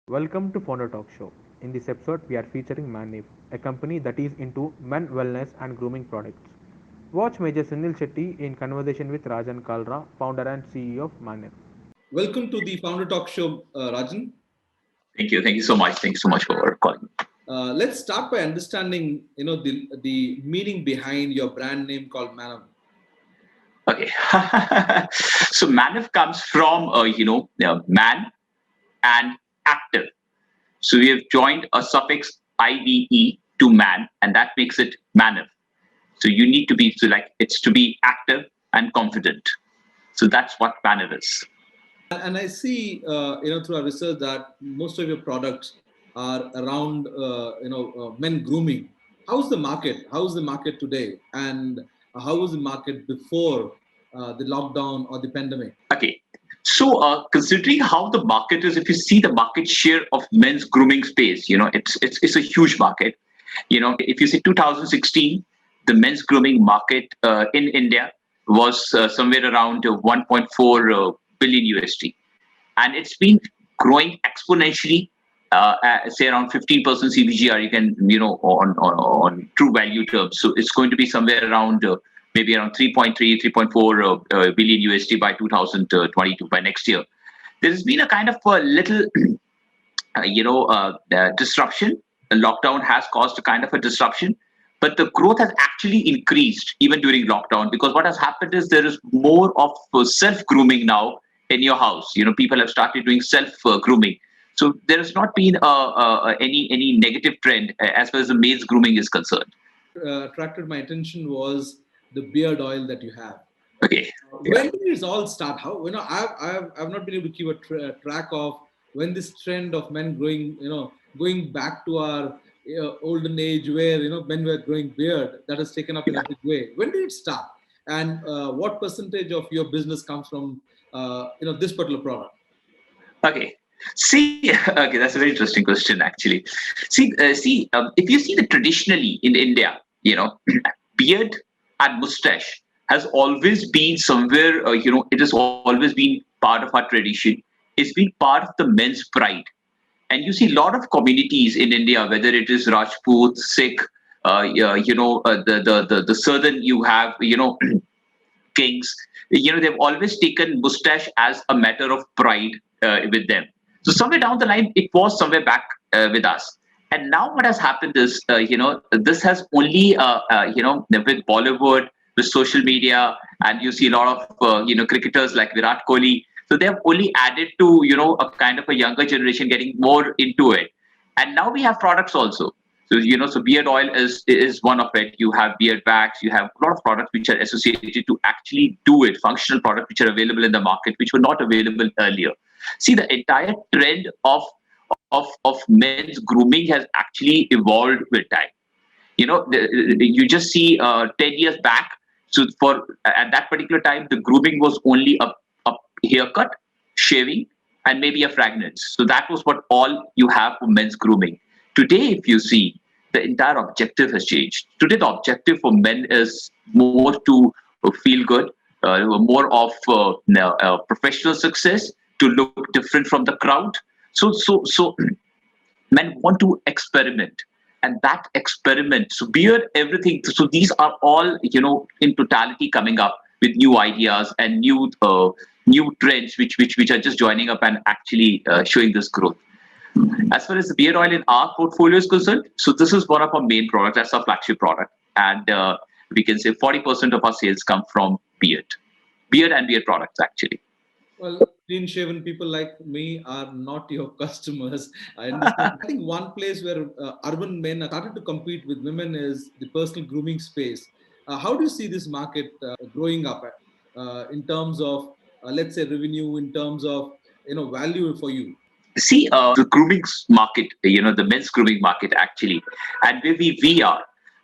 Welcome to Founder Talk Show. In this episode, we are featuring Manive, a company that is into men wellness and grooming products. Watch Major Sunil Shetty in conversation with Rajan Kalra, founder and CEO of Manive. Welcome to the Founder Talk Show, Rajan. Thank you. Thank you so much. Thank you so much for calling. Let's start by understanding, the meaning behind your brand name called Manive. Okay. So Maniv comes from, man and active. So we have joined a suffix IVE to man, and that makes it Maniv. So you need to be, it's to be active and confident. So that's what Maniv is. And I see, through our research that most of your products are around, men grooming. How's the market? How's the market today? And how was the market before the lockdown or the pandemic? Okay. So, considering how the market is, if you see the market share of men's grooming space, it's a huge market. If you say 2016, the men's grooming market in India was somewhere around 1.4 billion USD, and it's been growing exponentially. Say around 15% CBGR, you can on true value terms. So it's going to be somewhere around maybe around 3.3, 3.4 billion USD by 2022, by next year. There has been a kind of a little, disruption. The lockdown has caused a kind of a disruption, but the growth has actually increased even during lockdown, because what has happened is there is more of self grooming now in your house. People have started doing self grooming. So there has not been any negative trend as far as the male's grooming is concerned. Attracted my attention was the beard oil that you have. Okay. When did this all start? How I've not been able to keep a track of when this trend of men growing, going back to our olden age where men were growing beard, that has taken up in a big way. When did it start? And what percentage of your business comes from this particular product? Okay. See, okay, that's a very interesting question, actually. If you see the traditionally in India, beard and mustache has always been somewhere, it has always been part of our tradition. It's been part of the men's pride. And you see a lot of communities in India, whether it is Rajput, Sikh, the southern you have, kings, they've always taken mustache as a matter of pride with them. So somewhere down the line, it was somewhere back with us. And now what has happened is, this has only, with Bollywood, with social media, and you see a lot of, cricketers like Virat Kohli. So they have only added to, a kind of a younger generation getting more into it. And now we have products also. So beard oil is one of it. You have beard wax. You have a lot of products which are associated to actually do it. Functional products which are available in the market, which were not available earlier. See, the entire trend of men's grooming has actually evolved with time. You just see 10 years back. So at that particular time, the grooming was only a haircut, shaving, and maybe a fragrance. So that was what all you have for men's grooming. Today, if you see, the entire objective has changed. Today, the objective for men is more to feel good, more of professional success, to look different from the crowd. So men want to experiment, and that experiment. So beard, everything. So these are all in totality coming up with new ideas and new trends, which are just joining up and actually showing this growth. As far as the beard oil in our portfolio is concerned, so this is one of our main products. That's our flagship product, and we can say 40% of our sales come from beard and beard products actually. Well, clean shaven people like me are not your customers. I understand. I think one place where urban men are started to compete with women is the personal grooming space. How do you see this market growing up in terms of, let's say, revenue, in terms of value for you? See, the grooming market, the men's grooming market actually, and where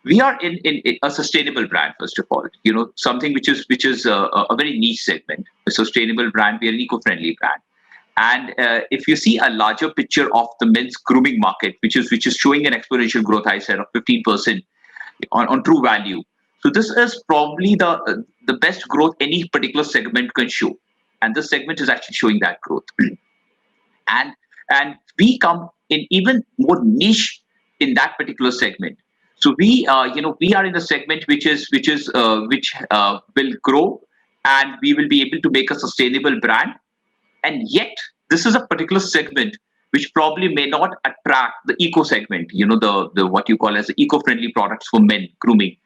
we are in a sustainable brand. First of all, something which is a very niche segment, a sustainable brand. We are an eco-friendly brand. And if you see a larger picture of the men's grooming market, which is showing an exponential growth, I said, of 15% on true value. So this is probably the best growth any particular segment can show, and this segment is actually showing that growth. And and we come in even more niche in that particular segment. So we are in a segment which will grow, and we will be able to make a sustainable brand. And yet, this is a particular segment which probably may not attract the eco segment. The what you call as the eco-friendly products for men grooming,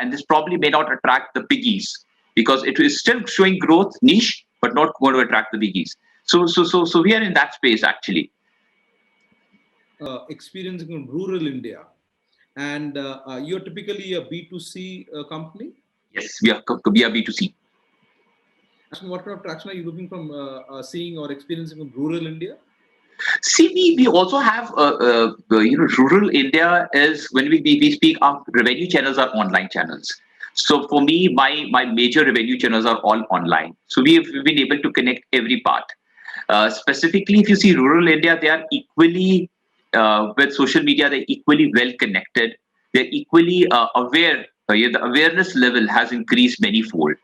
and this probably may not attract the biggies because it is still showing growth niche, but not going to attract the biggies. So we are in that space actually. Experiencing in rural India, and you're typically a B2C company. Yes, we are B2C. What kind of traction are you looking from seeing or experiencing in rural India? See, we also have rural India is when we speak our revenue channels are online channels. So for me, my major revenue channels are all online. So we've been able to connect every part. Specifically, if you see rural India, they are equally with social media. They're equally well connected. They're equally aware. The awareness level has increased many-fold.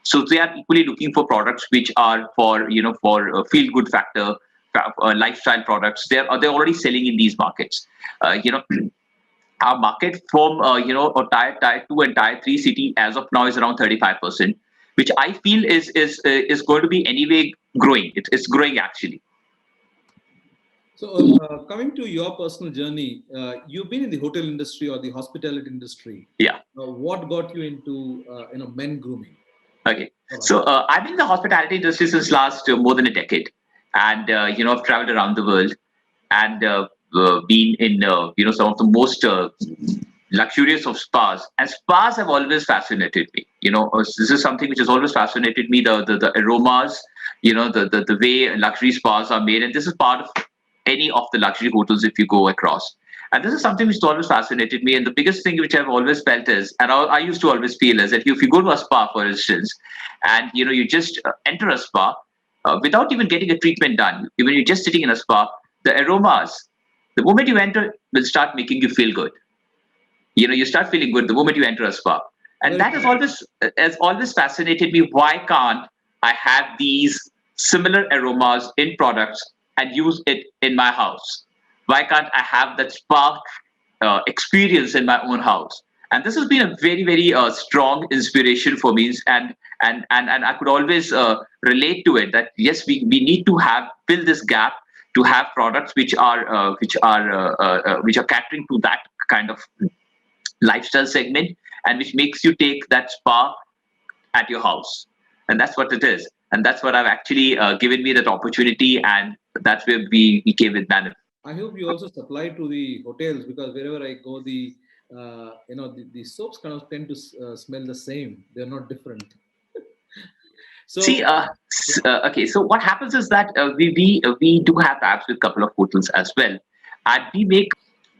So they are equally looking for products which are for feel good factor, lifestyle products. They're already selling in these markets. Our market from a tier 2 and tier 3 city as of now is around 35%, which I feel is going to be anyway growing. It's growing actually. So coming to your personal journey, you've been in the hotel industry or the hospitality industry. Yeah. What got you into men grooming? Okay. So I've been in the hospitality industry since last more than a decade, and I've traveled around the world, and been in some of the most luxurious of spas. And spas have always fascinated me. This is something which has always fascinated me. The aromas, the way luxury spas are made, and this is part of any of the luxury hotels if you go across. And this is something which has always fascinated me. And the biggest thing which I've always felt is, and I used to always feel is that if you go to a spa, for instance, and you just enter a spa without even getting a treatment done, when you're just sitting in a spa, the aromas, the moment you enter, will start making you feel good. You start feeling good the moment you enter a spa, and that has always fascinated me. Why can't I have these similar aromas in products and use it in my house? Why can't I have that spa experience in my own house? And this has been a very, very strong inspiration for me, and I could always relate to it. That yes, we need to fill this gap to have products which are catering to that kind of lifestyle segment, and which makes you take that spa at your house. And that's what it is, and that's what I've actually given me that opportunity, and that's where we came with Manive. I hope you also supply to the hotels, because wherever I go, the soaps kind of tend to smell the same. They're not different. So see, okay. So what happens is that we do have apps with a couple of hotels as well, and we make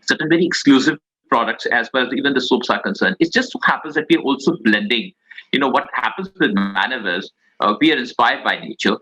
certain very exclusive products as well as even the soaps are concerned. It just so happens that we are also blending. What happens with Manive is we are inspired by nature.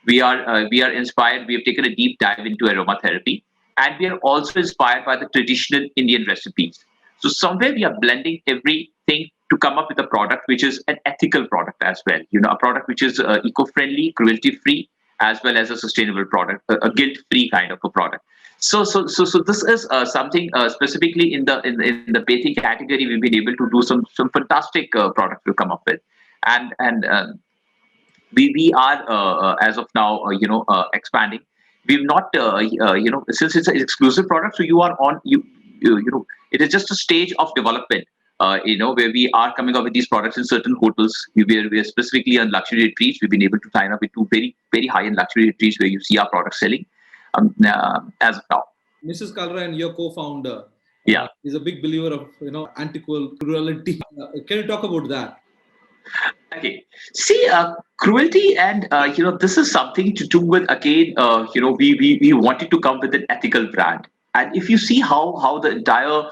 We are inspired. We have taken a deep dive into aromatherapy, and we are also inspired by the traditional Indian recipes. So somewhere we are blending everything to come up with a product which is an ethical product as well. A product which is eco-friendly, cruelty-free, as well as a sustainable product, a guilt-free kind of a product. So this is something specifically in the bathing category. We've been able to do some fantastic products to come up with, and we are as of now expanding. We've not since it's an exclusive product, so you are on it is just a stage of development. Where we are coming up with these products in certain hotels. We are specifically on luxury retreats. We've been able to sign up with 2 very, very high-end luxury retreats where you see our products selling as of now. Mrs. Kalra and your co-founder is a big believer of anti-cruelty. Can you talk about that? Okay. See, cruelty and this is something to do with, again, we wanted to come with an ethical brand. And if you see how the entire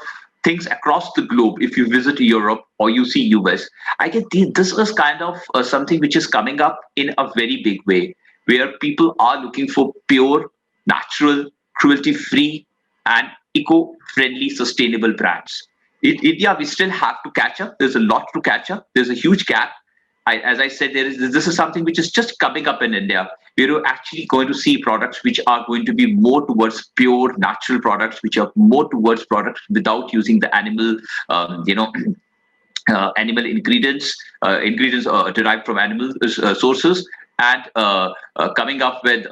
things across the globe, if you visit Europe or you see US, I get this is kind of something which is coming up in a very big way, where people are looking for pure, natural, cruelty-free, and eco-friendly, sustainable brands. In India, we still have to catch up. There's a lot to catch up. There's a huge gap. As I said, this is something which is just coming up in India, we're actually going to see products which are going to be more towards pure natural products, which are more towards products without using the animal, animal ingredients derived from animal sources, and coming up with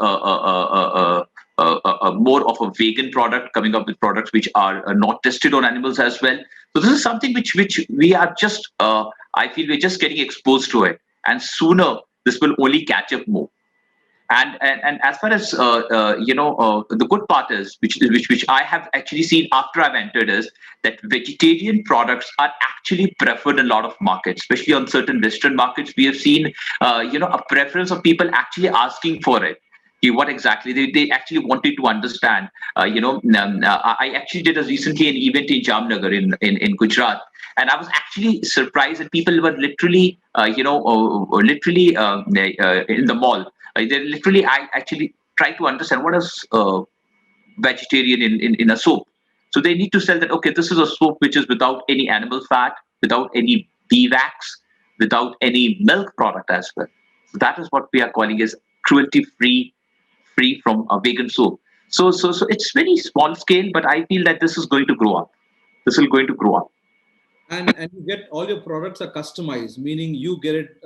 more of a vegan product, coming up with products which are not tested on animals as well. So this is something which we are just, I feel we're just getting exposed to it, and sooner this will only catch up more. And as far as the good part is, which I have actually seen after I've entered, is that vegetarian products are actually preferred in a lot of markets, especially on certain Western markets. We have seen a preference of people actually asking for it. What exactly they actually wanted to understand. I actually did recently an event in Jamnagar in Gujarat, and I was actually surprised that people were literally in the mall. They literally, I actually try to understand what is vegetarian in a soap. So they need to sell that, okay, this is a soap which is without any animal fat, without any bee wax, without any milk product as well. So that is what we are calling as cruelty free from a vegan soap. So it's very small scale, but I feel that this is going to grow up. This is going to grow up. And you get all your products are customized, meaning you get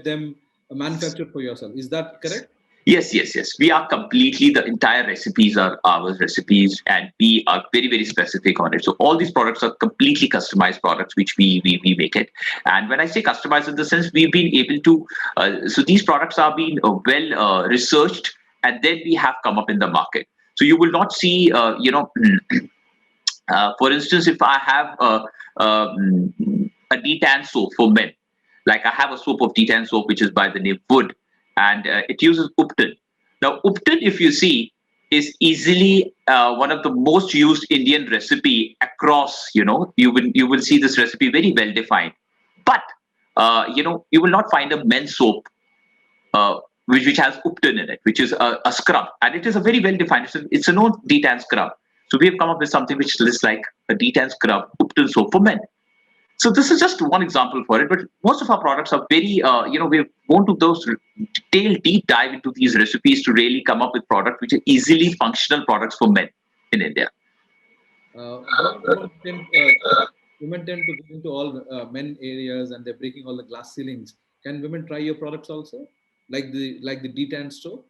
them manufactured for yourself. Is that correct? Yes. We are completely, the entire recipes are our recipes, and we are very, very specific on it. So all these products are completely customized products, which we make it. And when I say customized, in the sense, we've been able to, so these products are being well researched, and then we have come up in the market. So you will not see, for instance, if I have a detan soap for men, like I have a soap of detan soap, which is by the name Wood, and it uses Upton. Now, Upton, if you see, is easily one of the most used Indian recipe across. You will see this recipe very well defined. But you will not find a men's soap which has Upton in it, which is a scrub, and it is a very well defined. It's a known detan scrub. So we have come up with something which is like a detan scrub Upton soap for men. So this is just one example for it, but most of our products are very, we've gone to those deep dive into these recipes to really come up with products which are easily functional products for men in India. Women tend to go into all men areas, and they're breaking all the glass ceilings. Can women try your products also, like the detan stove?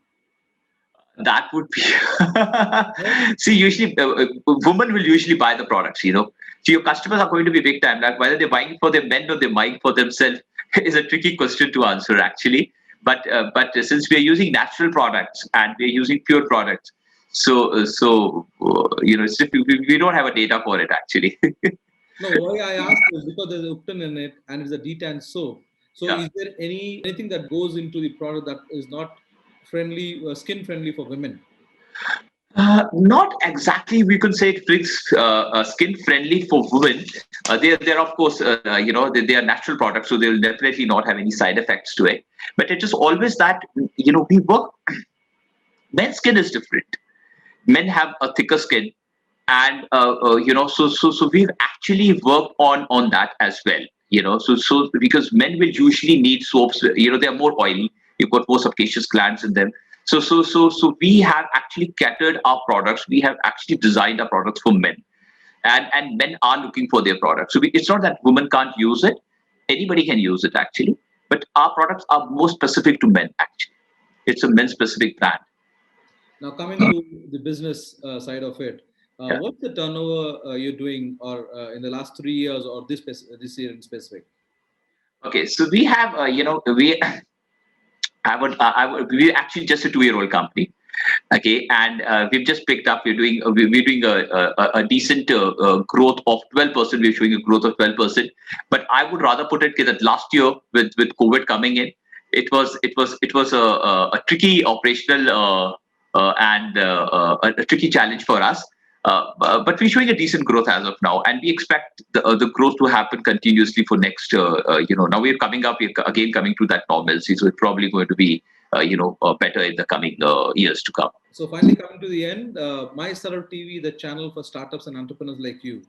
That would be see, usually women will usually buy the products, so your customers are going to be big time, like whether they're buying for their men or they're buying for themselves is a tricky question to answer, actually. But since we're using natural products and we're using pure products, we don't have a data for it, actually. No, why I asked is because there's Upton in it and it's a detan soap. So Yeah. is there anything that goes into the product that is not friendly, skin friendly for women? Not exactly. We could say it makes skin friendly for women. They're of course, they are natural products, so they'll definitely not have any side effects to it. But it is always that, we work. Men's skin is different. Men have a thicker skin, and so we've actually worked on that as well. So because men will usually need soaps. They are more oily. You've got more sebaceous glands in them. So we have actually catered our products. We have actually designed our products for men, and men are looking for their products. So it's not that women can't use it. Anybody can use it, actually. But our products are more specific to men, actually. It's a men-specific brand. Now, coming to the business side of it, Yeah. what's the turnover you're doing, or in the last 3 years, or this year in specific? Okay, so we have, we're actually just a 2-year-old company. Okay, and we've just picked up. We're doing a decent growth of 12%. We're showing a growth of 12%. But I would rather put it that last year, with COVID coming in, it was a tricky operational and a tricky challenge for us. But we're showing a decent growth as of now, and we expect the growth to happen continuously for next. Now we're coming up, we're again coming to that normalcy, so it's probably going to be better in the coming years to come. So finally, coming to the end, My Startup TV, the channel for startups and entrepreneurs like you.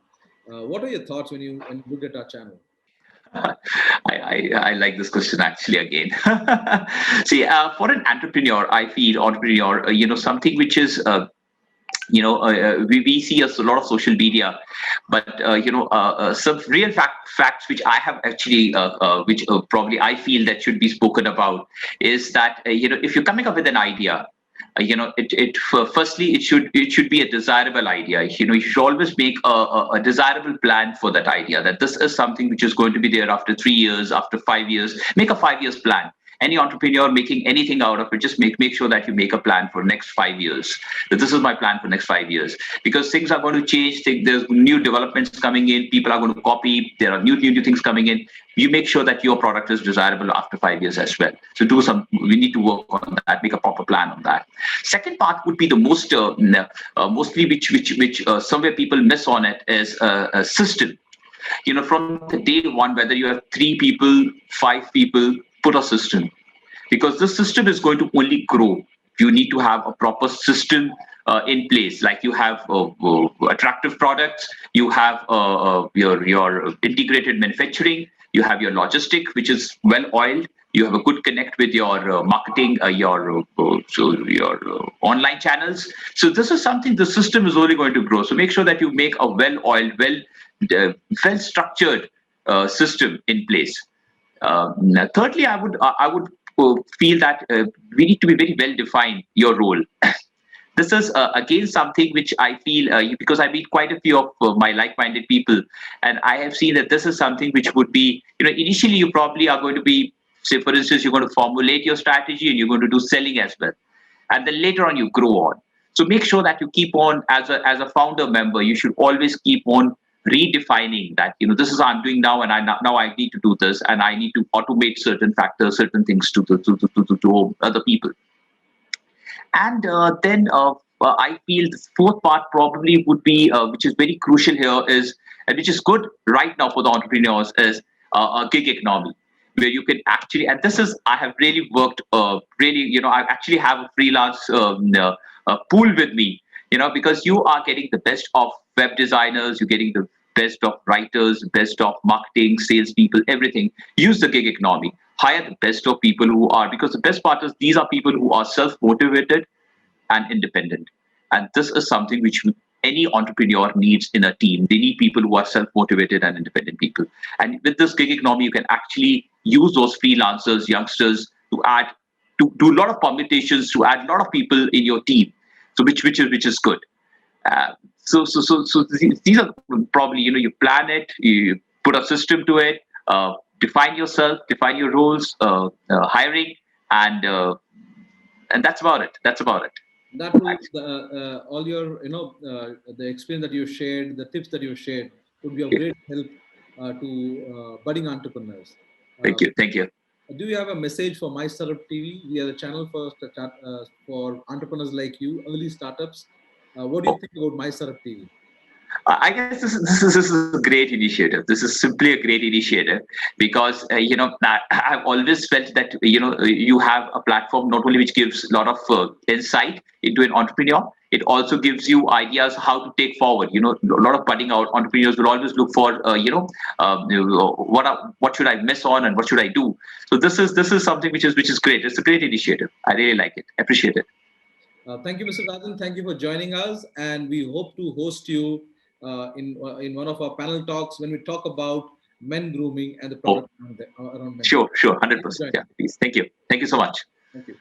What are your thoughts when you look at our channel? I like this question actually again. See, for an entrepreneur, I feel entrepreneur, something which is we see a lot of social media, but some real facts which I have actually which probably I feel that should be spoken about is that if you're coming up with an idea, firstly it should be a desirable idea. You should always make a desirable plan for that idea, that this is something which is going to be there after 3 years, after 5 years. Make a 5 years plan. Any entrepreneur making anything out of it, just make sure that you make a plan for next 5 years. That this is my plan for next 5 years, because things are going to change. There's new developments coming in. People are going to copy. There are new things coming in. You make sure that your product is desirable after 5 years as well. So we need to work on that. Make a proper plan on that. Second part would be the mostly which somewhere people miss on it is a system. From the day one, whether you have 3 people, 5 people, put a system, because this system is going to only grow. You need to have a proper system in place. Like you have attractive products, you have your integrated manufacturing, you have your logistic, which is well oiled. You have a good connect with your marketing, your online channels. So this is something, the system is only going to grow. So make sure that you make a well oiled, well structured system in place. Thirdly, I would feel that we need to be very well defined your role. This is again something which I feel, because I meet quite a few of my like-minded people, and I have seen that this is something which would be, initially you probably are going to be, say for instance, you're going to formulate your strategy and you're going to do selling as well, and then later on you grow on. So make sure that you keep on, as a founder member, you should always keep on redefining that, this is what I'm doing now, and now I need to do this, and I need to automate certain factors, certain things to other people. And then I feel the fourth part probably would be, which is very crucial here, is, and which is good right now for the entrepreneurs, is a gig economy, where you can actually, and this is, I have really worked, I actually have a freelance pool with me, because you are getting the best of web designers, you're getting the best of writers, best of marketing, salespeople, everything. Use the gig economy. Hire the best of people who are, because the best part is these are people who are self-motivated and independent. And this is something which any entrepreneur needs in a team. They need people who are self-motivated and independent people. And with this gig economy, you can actually use those freelancers, youngsters, to do a lot of permutations, to add a lot of people in your team. So which is good. So these are probably, you plan it, you put a system to it, define yourself, define your roles, hiring, and that's about it. That's about it. That will all your the experience that you shared, the tips that you shared would be of great help to budding entrepreneurs. Thank you. Thank you. Do you have a message for My Startup TV? We are the channel for entrepreneurs like you, early startups. What do you think about My Startup TV? I guess this is a great initiative. This is simply a great initiative, because I've always felt that you have a platform not only which gives a lot of insight into an entrepreneur, it also gives you ideas how to take forward. A lot of budding out entrepreneurs will always look for what should I miss on and what should I do. So this is something which is great. It's a great initiative. I really like it. Appreciate it. Thank you, Mr. Rajan. Thank you for joining us, and we hope to host you in one of our panel talks when we talk about men grooming and the product around men. Sure, 100%. Yeah, please. Thank you so much. Thank you.